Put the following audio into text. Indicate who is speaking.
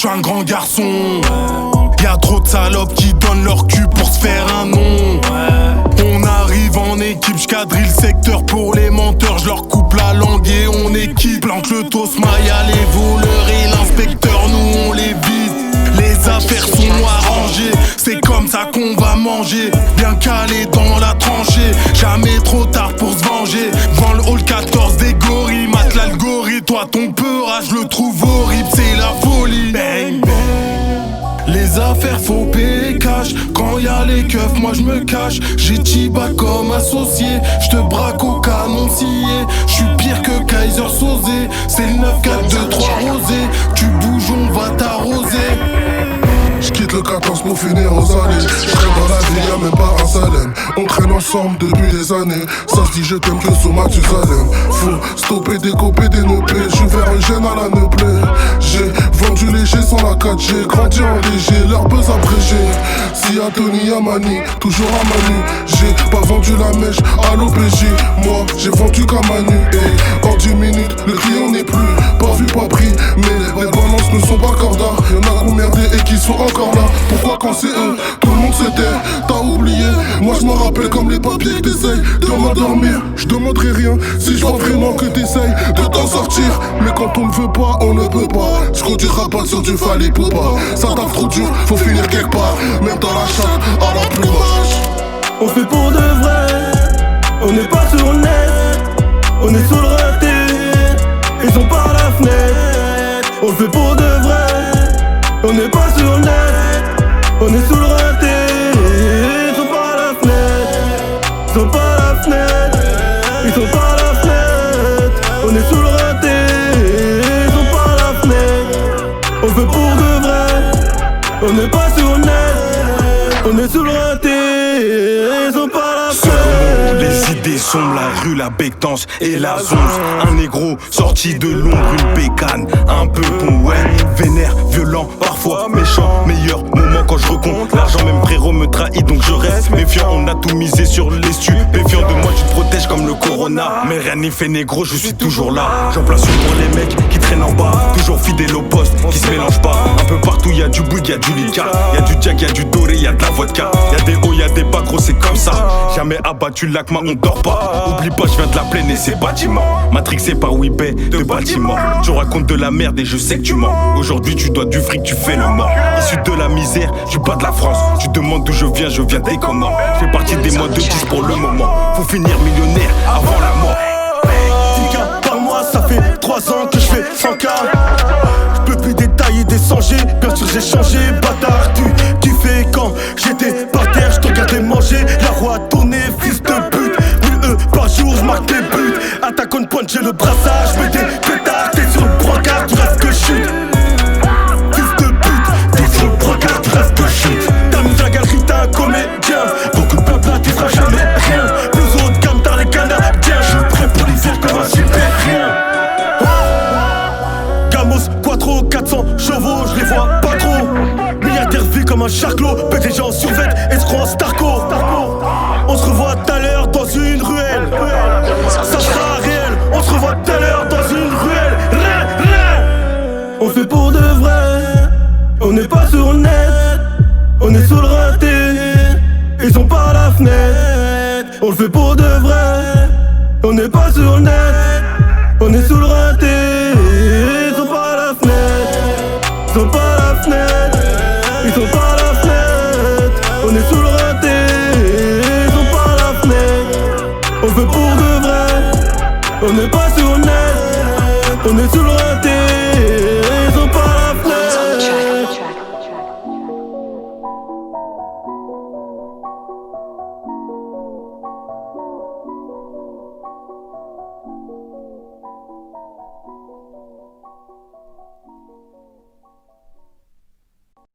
Speaker 1: suis un grand garçon. Y'a trop de salopes qui donnent leur cul pour se faire un nom. On arrive en équipe, j'quadrille le secteur pour les menteurs. J'leur coupe la langue et on équipe. Plante le tosmaya, les voleurs et l'inspecteur, nous on les vise. Les affaires sont arrangées, c'est comme ça qu'on va manger. Bien calé dans la tranchée, jamais trop tard pour se venger. Devant le hall 14 des gorilles, mate l'algorithme. Toi ton peurage, je le trouve horrible, c'est la folie. Bang, bang. Les affaires faut payer cash. Quand y'a les keufs, moi j'me cache. J'ai Tiba comme associé. J'te braque au canon scié. J'suis pire que Kaiser Sosé. C'est le 9-4-2-3 rosé. Tu bouges, on va t'arroser.
Speaker 2: J'quitte le 14 pour finir aux allées. J'traîne dans la vie, y'a même pas un Salem. On traîne ensemble depuis des années. Ça se dit je t'aime que sous Mathusalem. Faut stopper, décoper des neupés. J'suis vers un gène à la neuplé. J'ai vendu léger sans la 4G. Grandi en léger, leur buzz abrégé. Si à Tony, à Mani, toujours à Manu. J'ai pas vendu la mèche à l'OPJ. Moi, j'ai vendu qu'à Manu. Et en 10 minutes, le client n'est plus pas vu, pas pris. Mais les balances ne sont pas cordas. Y'en a combien et qui sont encore là. Pourquoi quand c'est eux, tout le monde se tait. T'as oublié, moi je me rappelle comme les papiers que t'essayes de m'endormir. Je demanderai rien si je vois vraiment que t'essayes de t'en sortir. Mais quand on ne veut pas, on ne peut pas. Je conduirai pas sur du Fali Poupa. Ça tape trop dur, faut finir quelque part. Même dans la chatte, à la plus basse.
Speaker 3: On fait pour de vrai, on n'est pas sur le net. On est sous le raté, ils sont par la fenêtre. On fait pour de vrai, on n'est pas sur le net. On est sous le raté, ils sont pas à la fenêtre. Ils sont pas à la fenêtre. Ils sont pas à la fenêtre. On est sous le raté, ils sont pas à la fenêtre. On fait pour de vrai, on n'est pas sur le net. On est sous le raté, ils sont pas à la fenêtre.
Speaker 1: Les idées sombres, la rue, la bectance et la zonze. Un négro sorti de l'ombre, une bécane. Un peu bon, ouais, vénère, violent, parfois méchant. Meilleur moment quand je recompte l'argent, même frérot me trahit donc je reste méfiant. On a tout misé sur les stupéfiants. De moi tu te protèges comme le corona. Mais rien n'y fait négro, je suis toujours là. J'en place une pour les mecs qui traînent en bas. Toujours fidèle au poste, qui se mélange pas. Un peu partout y'a du bouygues, y'a du lica. Y'a du jack, y'a du doré, y'a de la vodka. Y'a des hauts, y'a des bas, gros c'est comme ça. Jamais abattu l'ACMA, on dort pas. Oublie pas, je viens de la plaine et c'est bâtiment. Matrixé par Webay de Baltimore. Tu racontes de la merde et je sais que tu mens. Aujourd'hui tu dois du fric, tu fais le mort. Issu de la misère, tu bats de la France. Tu demandes d'où je viens des comment. Je fais partie des mois de 10 pour le moment. Faut finir millionnaire avant la mort.
Speaker 3: 10K par mois, ça fait 3 ans que je fais 100K. Je peux plus détailler des 100G. Bien sûr j'ai changé, bâtard. Tu fais quand j'étais par terre, je te regardais manger. La roue a tourné, fils de pute. 1000 E par jour, je marque des buts. Attaque on point, j'ai le brassage. Je mets des pétards, t'es sur le brancard, tu rêves que je chute. Fils de pute, t'es sur le brancard, tu rêves que je chute. T'amuses la galerie, t'es un comédien. Beaucoup de peuple là, tu feras jamais rien. Plus haut de gamme, t'as les Canadiens. Je suis prêt pour l'hiver comme un super rien. Gamos, Quattro, 400 chevaux, je les vois pas trop. Milliardaire vie comme un charclos, PDG en survêt, escroc en Starco. On se revoit tout à l'heure dans une ruelle. Ça sera réel, on se revoit tout à l'heure dans une ruelle. On fait pour de vrai, on n'est pas sur le net. On est sous le raté, ils sont pas à la fenêtre. On le fait pour de vrai, on n'est pas sur le net. On est sous le raté, ils sont pas à la fenêtre. Ils sont pas à la fenêtre. Ils sont pas à la fenêtre. On est sous le raté, ils sont pas à la fenêtre. On fait pour de vrai, on n'est pas sur le net. On est sous le raté.